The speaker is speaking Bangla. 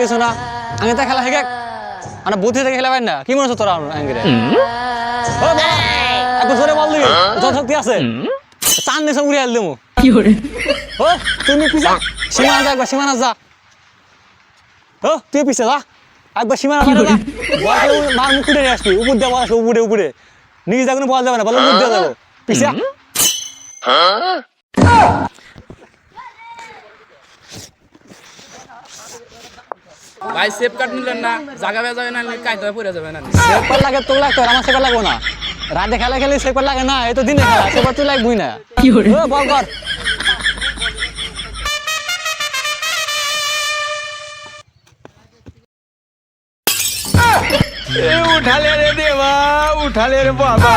কিছু না আমি তা খেলা হেগে মানে বুদ্ধি থেকে খেলা পাই না কি মনে হচ্ছে তোরা আঙ্গিরে ধরে বল দিবি তোর শক্তি আছে চান নিয়ে সব উড়ে আল দেবো ও তুমি পিছা সীমানা যা একবার সীমানা যা ও তুই পিছে যা একবার সীমানা যা মার মুখ ফুটে নিয়ে আসবি উপর দিয়ে বল আসবি উপরে উপরে নিজে যা কোনো বল যাবে না বলে উপর দিয়ে যাবো পিছা ভাই সেফ কার্ড নিলেন না জায়গা বেজা যাবে না কাইতে পড়ে যাবে না সেফ কার্ড লাগে তো লাগতো আমার সেফ লাগবো না রাতে খেলা খেলে সেফ কার্ড লাগে না এই তো দিনে খেলা সেফ তুই লাগবই না ও বল কর उठाले रे देवा उठाले रे बाबा